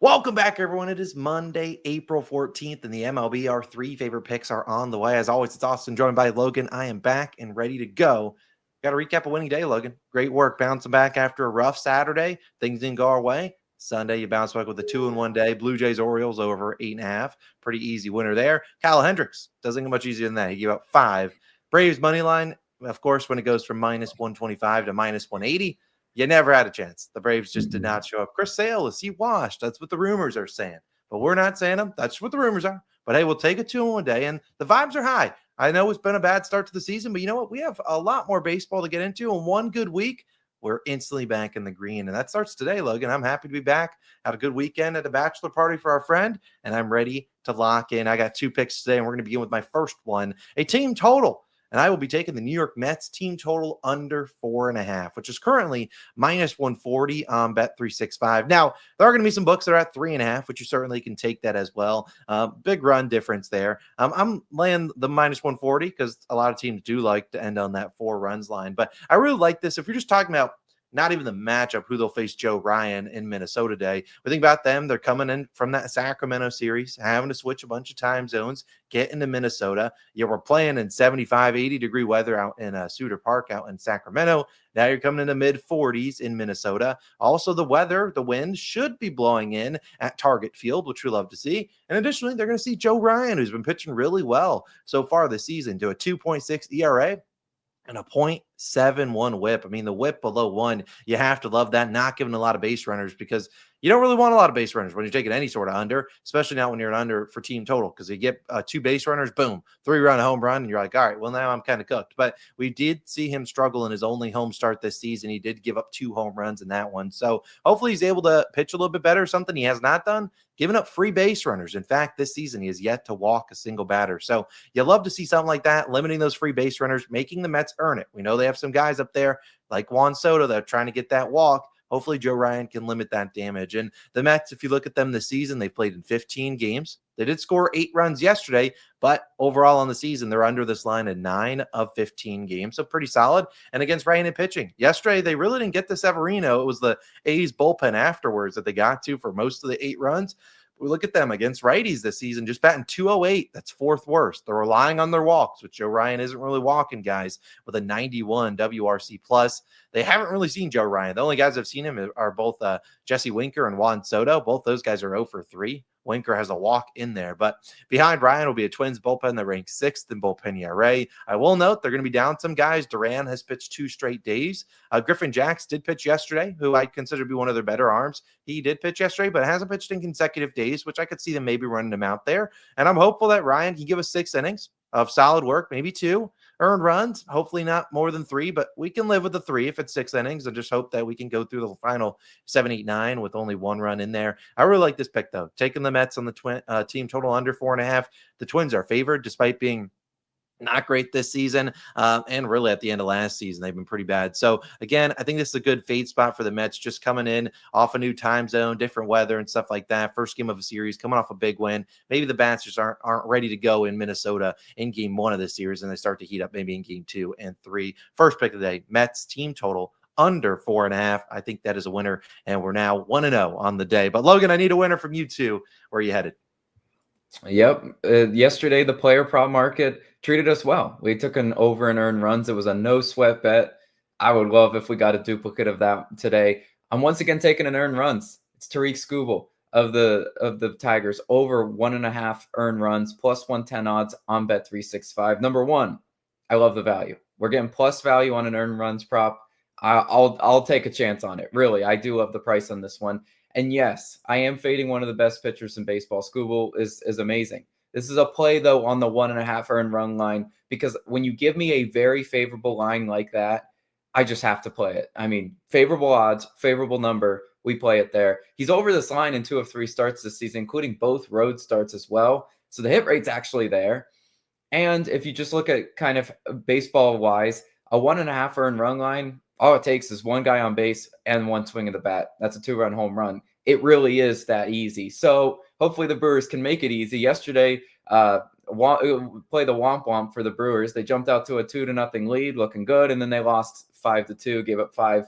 Welcome back, everyone. It is Monday, April 14th, and the MLB, our three favorite picks are on the way. As always, it's Austin, joined by Logan. I am back and ready to go. Got to recap a winning day, Logan. Great work bouncing back after a rough Saturday. Things didn't go our way. Sunday, you bounce back with a 2-1 day. Blue Jays, Orioles over 8.5. Pretty easy winner there. Kyle Hendricks doesn't get much easier than that. He gave up 5. Braves money line, of course, when it goes from minus 125 to minus 180. You never had a chance. The Braves just did not show up. Chris Sale, is he washed? That's what the rumors are saying. But we're not saying them. That's what the rumors are. But hey, we'll take a 2-1 day, and the vibes are high. I know it's been a bad start to the season, but you know what? We have a lot more baseball to get into. And one good week, we're instantly back in the green. And that starts today, Logan. I'm happy to be back. Had a good weekend at a bachelor party for our friend, and I'm ready to lock in. I got 2 picks today, and we're going to begin with my first one, a team total. And I will be taking the New York Mets team total under 4.5, which is currently minus 140 on Bet365. Now, there are going to be some books that are at 3.5, which you certainly can take that as well. Big run difference there. I'm laying the minus 140 because a lot of teams do like to end on that 4 runs line. But I really like this. If you're just talking about not even the matchup, who they'll face Joe Ryan in Minnesota today. We think about them. They're coming in from that Sacramento series, having to switch a bunch of time zones, get into Minnesota. We're playing in 75, 80-degree weather out in Suter Park out in Sacramento. Now you're coming into mid-40s in Minnesota. Also, the weather, the wind should be blowing in at Target Field, which we love to see. And additionally, they're going to see Joe Ryan, who's been pitching really well so far this season, to a 2.6 ERA. And a 0.71 whip. I mean, the whip below 1, you have to love that. Not giving a lot of base runners because you don't really want a lot of base runners when you're taking any sort of under, especially not when you're an under for team total, because you get 2 base runners, boom, 3-run home run, and you're like, all right, well, now I'm kind of cooked. But we did see him struggle in his only home start this season. He did give up 2 home runs in that one. So hopefully he's able to pitch a little bit better, something he has not done, giving up free base runners. In fact, this season he has yet to walk a single batter. So you love to see something like that, limiting those free base runners, making the Mets earn it. We know they have some guys up there like Juan Soto that are trying to get that walk. Hopefully Joe Ryan can limit that damage. And the Mets, if you look at them this season, they played in 15 games. They did score 8 runs yesterday, but overall on the season, they're under this line in 9 of 15 games. So pretty solid. And against right-handed pitching, yesterday, they really didn't get to Severino. It was the A's bullpen afterwards that they got to for most of the 8 runs. We look at them against righties this season, just batting 208. That's 4th worst. They're relying on their walks, which Joe Ryan isn't really walking, guys, with a 91 WRC plus. They haven't really seen Joe Ryan. The only guys I've seen him are both Jesse Winker and Juan Soto. Both those guys are 0 for 3. Winker has a walk in there. But behind Ryan will be a Twins bullpen that ranks 6th in bullpen ERA. I will note they're going to be down some guys. Duran has pitched 2 straight days. Griffin Jacks did pitch yesterday, who I consider to be one of their better arms. He did pitch yesterday, but hasn't pitched in consecutive days, which I could see them maybe running him out there. And I'm hopeful that Ryan can give us 6 innings of solid work, maybe 2 earned runs, hopefully not more than 3, but we can live with the 3 if it's 6 innings, and just hope that we can go through the final 7, 8, 9 with only 1 run in there. I really like this pick, though. Taking the Mets on the team total under 4.5. The Twins are favored despite being not great this season, and really at the end of last season, they've been pretty bad. So again, I think this is a good fade spot for the Mets, just coming in off a new time zone, different weather and stuff like that. First game of a series, coming off a big win. Maybe the bats just aren't ready to go in Minnesota in game 1 of this series, and they start to heat up maybe in game 2 and 3. First pick of the day, Mets team total under 4.5. I think that is a winner, and we're now 1-0 on the day. But Logan, I need a winner from you too. Where are you headed? Yep. Yesterday, the player prop market treated us well. We took an over and earned runs. It was a no sweat bet. I would love if we got a duplicate of that today. I'm once again taking an earned runs. It's Tariq Skubal of the Tigers, over 1.5 earned runs, plus 110 odds on Bet365. Number 1, I love the value. We're getting plus value on an earned runs prop. I'll take a chance on it. Really, I do love the price on this one. And yes, I am fading one of the best pitchers in baseball. Skubal is amazing. This is a play, though, on the 1.5 earned run line, because when you give me a very favorable line like that, I just have to play it. I mean, favorable odds, favorable number, we play it there. He's over this line in 2 of 3 starts this season, including both road starts as well. So the hit rate's actually there. And if you just look at kind of baseball-wise, a 1.5 earned run line, all it takes is 1 guy on base and 1 swing of the bat. That's a 2-run home run. It really is that easy. So hopefully the Brewers can make it easy. Yesterday, play the womp womp for the Brewers. They jumped out to a 2-0 lead, looking good, and then they lost 5-2, gave up 5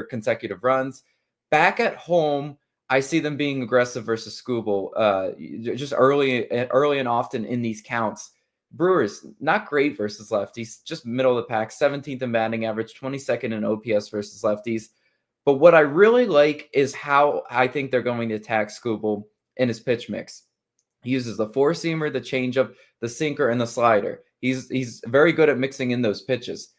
consecutive runs. Back at home, I see them being aggressive versus Scooble, just early and often in these counts. Brewers, not great versus lefties, just middle of the pack, 17th in batting average, 22nd in OPS versus lefties. But what I really like is how I think they're going to attack Scooble in his pitch mix. He uses the four-seamer, the changeup, the sinker, and the slider. He's very good at mixing in those pitches.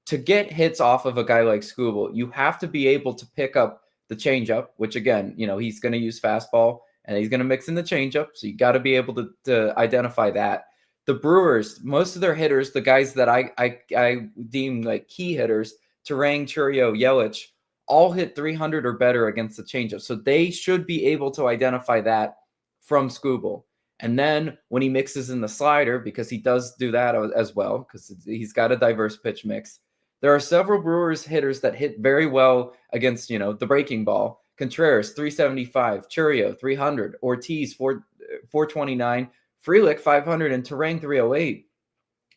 To get hits off of a guy like Scooble, you have to be able to pick up the changeup, which again, he's going to use fastball and he's going to mix in the changeup. So you got to be able to identify that. The Brewers, most of their hitters, the guys that I deem like key hitters, Turang, Churio, Yelich, all hit 300 or better against the changeup. So they should be able to identify that from Scooble. And then when he mixes in the slider, because he does do that as well, because he's got a diverse pitch mix, there are several Brewers hitters that hit very well against, the breaking ball. Contreras, 375, Churio, 300, Ortiz, 429, Frelick, 500, and Turang, 308.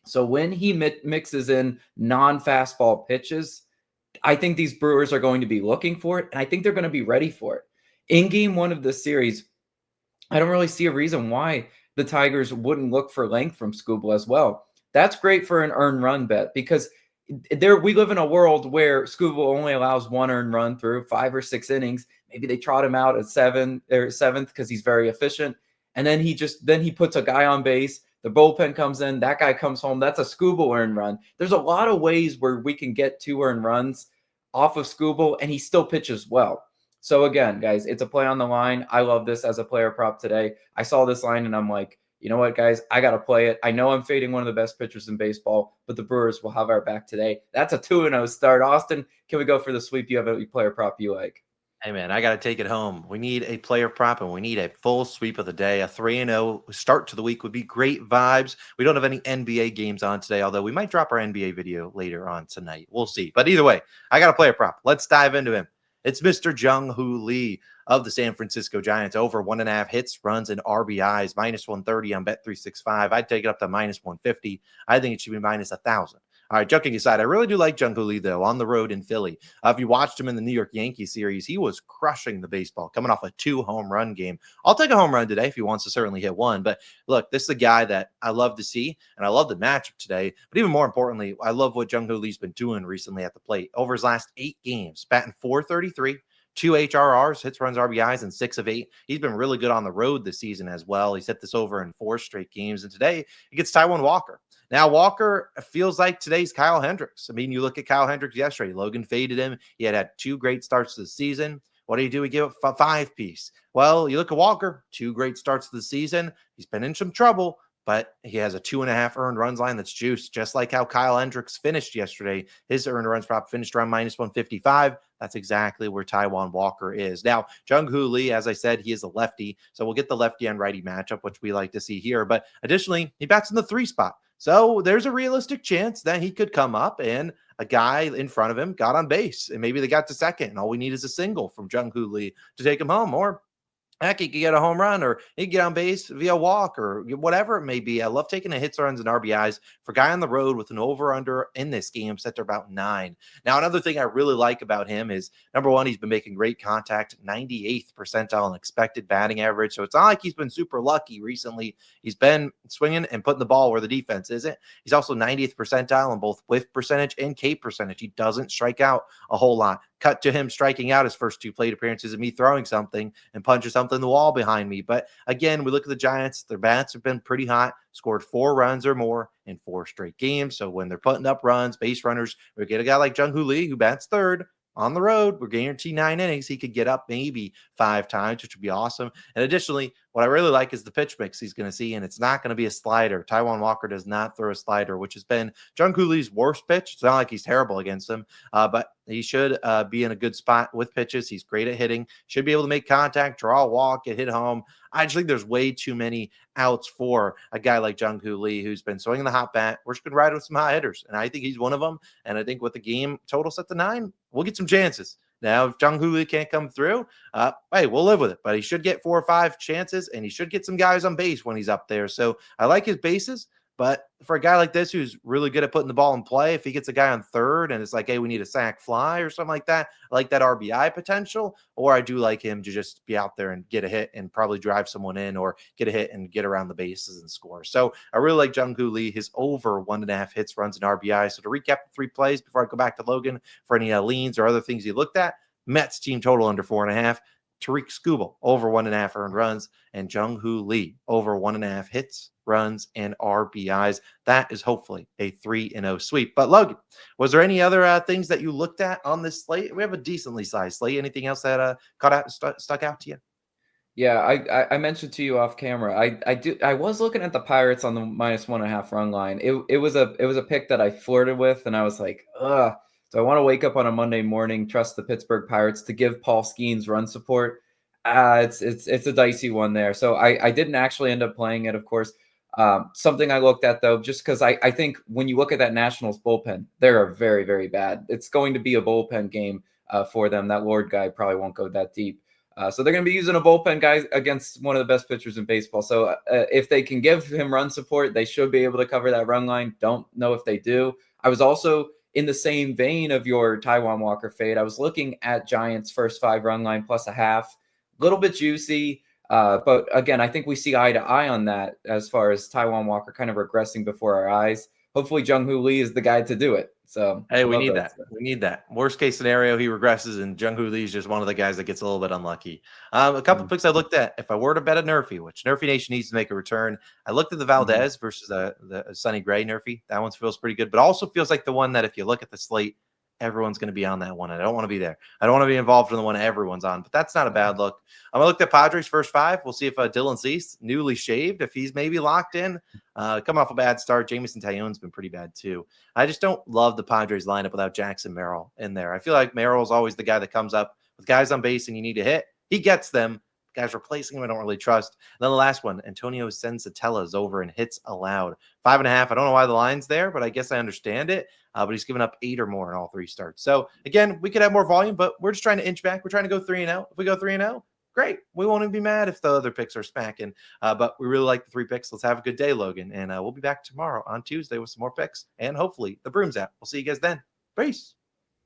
So when he mixes in non-fastball pitches, I think these Brewers are going to be looking for it, and I think they're going to be ready for it. In game one of this series, I don't really see a reason why the Tigers wouldn't look for length from Scooble as well. That's great for an earned run bet because we live in a world where Scooble only allows one earned run through 5 or 6 innings. Maybe they trot him out at 7th because he's very efficient. And then he puts a guy on base. The bullpen comes in. That guy comes home. That's a Scooble earned run. There's a lot of ways where we can get 2 earned runs off of Scooble, and he still pitches well. So again, guys, it's a play on the line. I love this as a player prop today. I saw this line and I'm like, you know what, guys? I got to play it. I know I'm fading one of the best pitchers in baseball, but the Brewers will have our back today. That's a 2-0 start. Austin, can we go for the sweep? You have a player prop you like? Hey, man, I got to take it home. We need a player prop and we need a full sweep of the day. A 3-0 start to the week would be great vibes. We don't have any NBA games on today, although we might drop our NBA video later on tonight. We'll see. But either way, I got a player prop. Let's dive into him. It's Mr. Jung-Hoo Lee of the San Francisco Giants, over 1.5 hits, runs, and RBIs, minus 130 on Bet365. I'd take it up to minus 150. I think it should be minus 1,000. All right, joking aside, I really do like Jung-Hoo Lee, though, on the road in Philly. If you watched him in the New York Yankees series, he was crushing the baseball, coming off a 2-home run game. I'll take a home run today if he wants to certainly hit one. But look, this is a guy that I love to see, and I love the matchup today. But even more importantly, I love what Jung-Hoo Lee's been doing recently at the plate. Over his last 8 games, batting .433, 2 HRRs, hits, runs, RBIs, and 6 of 8. He's been really good on the road this season as well. He's hit this over in 4 straight games. And today, he gets Taijuan Walker. Now, Walker feels like today's Kyle Hendricks. I mean, you look at Kyle Hendricks yesterday. Logan faded him. He had 2 great starts to the season. What do? He gave up a 5-piece. Well, you look at Walker, 2 great starts to the season. He's been in some trouble, but he has a 2.5 earned runs line that's juiced, just like how Kyle Hendricks finished yesterday. His earned runs prop finished around minus 155. That's exactly where Taijuan Walker is. Now, Jung-Hoo Lee, as I said, he is a lefty, so we'll get the lefty and righty matchup, which we like to see here. But additionally, he bats in the 3 spot. So there's a realistic chance that he could come up and a guy in front of him got on base and maybe they got to second. And all we need is a single from Jung-Hoo Lee to take him home. Or heck, he could get a home run or he could get on base via walk or whatever it may be. I love taking the hits, runs, and RBIs for a guy on the road with an over-under in this game set to about 9. Now, another thing I really like about him is, number one, he's been making great contact, 98th percentile in expected batting average. So it's not like he's been super lucky recently. He's been swinging and putting the ball where the defense isn't. He's also 90th percentile in both whiff percentage and K percentage. He doesn't strike out a whole lot. Cut to him striking out his first 2 plate appearances and me throwing something and punching something in the wall behind me. But again, we look at the Giants. Their bats have been pretty hot, scored 4 runs or more in 4 straight games. So when they're putting up runs, base runners, we get a guy like Jung-Hoo Lee who bats third on the road. We're guaranteed 9 innings. He could get up maybe 5 times, which would be awesome. And additionally, what I really like is the pitch mix he's going to see, and it's not going to be a slider. Taijuan Walker does not throw a slider, which has been Jung-Hoo Lee's worst pitch. It's not like he's terrible against him, but he should be in a good spot with pitches. He's great at hitting, should be able to make contact, draw a walk, get hit home. I just think there's way too many outs for a guy like Jung-Hoo Lee who's been swinging the hot bat. We're just going to ride with some hot hitters, and I think he's one of them. And I think with the game total set to 9, we'll get some chances. Now, if Jung-Hoo Lee can't come through, hey, we'll live with it. But he should get 4 or 5 chances, and he should get some guys on base when he's up there. So I like his bases. But for a guy like this who's really good at putting the ball in play, if he gets a guy on third and it's like, hey, we need a sack fly or something like that, I like that RBI potential. Or I do like him to just be out there and get a hit and probably drive someone in or get a hit and get around the bases and score. So I really like Jung-Hoo Lee, his over 1.5 hits, runs, and RBI. So to recap the 3 plays before I go back to Logan for any leans or other things you looked at, Mets team total under 4.5. Tariq Skubal over 1.5 earned runs, and Jung-Hoo Lee over 1.5 hits, runs, and RBIs. That is hopefully a 3-0 sweep. But Logan, was there any other things that you looked at on this slate? We have a decently sized slate. Anything else that stuck out to you? Yeah, I mentioned to you off camera. I was looking at the Pirates on the -1.5 run line. It was a pick that I flirted with, and I was like, ugh. So I want to wake up on a Monday morning, trust the Pittsburgh Pirates to give Paul Skeens run support. It's a dicey one there. So I didn't actually end up playing it, of course. Something I looked at though, just because I think when you look at that Nationals bullpen, they are very, very bad. It's going to be a bullpen game for them. That Lord guy probably won't go that deep. So they're going to be using a bullpen guy against one of the best pitchers in baseball. So if they can give him run support, they should be able to cover that run line. Don't know if they do. I was also in the same vein of your Taijuan Walker fade. I was looking at Giants' first 5 run line plus a half, a little bit juicy. But again, I think we see eye to eye on that as far as Taijuan Walker kind of regressing before our eyes. Hopefully, Jung-Hoo Lee is the guy to do it. So Hey, we need that. We need that. Worst case scenario, he regresses, and Jung-Hoo Lee is just one of the guys that gets a little bit unlucky. A couple picks I looked at. If I were to bet a Nerfy, which Nerfy Nation needs to make a return, I looked at the Valdez versus the Sonny Gray Nerfy. That one feels pretty good, but also feels like the one that if you look at the slate, everyone's going to be on that one. And I don't want to be there. I don't want to be involved in the one everyone's on, but that's not a bad look. I'm going to look at Padres first 5. We'll see if Dylan Cease, newly shaved, if he's maybe locked in. Coming off a bad start. Jamison Tyon's been pretty bad too. I just don't love the Padres lineup without Jackson Merrill in there. I feel like Merrill's always the guy that comes up with guys on base and you need to hit. He gets them. Guys replacing him, I don't really trust. And then the last one, Antonio Sensatella is over in hits allowed. 5.5. I don't know why the line's there, but I guess I understand it. But he's given up 8 or more in all 3 starts. So again, we could have more volume, but we're just trying to inch back. We're trying to go 3-0. If we go 3-0, great. We won't even be mad if the other picks are smacking. But we really like the 3 picks. Let's have a good day, Logan. And we'll be back tomorrow on Tuesday with some more picks and hopefully the Brooms app. We'll see you guys then. Peace.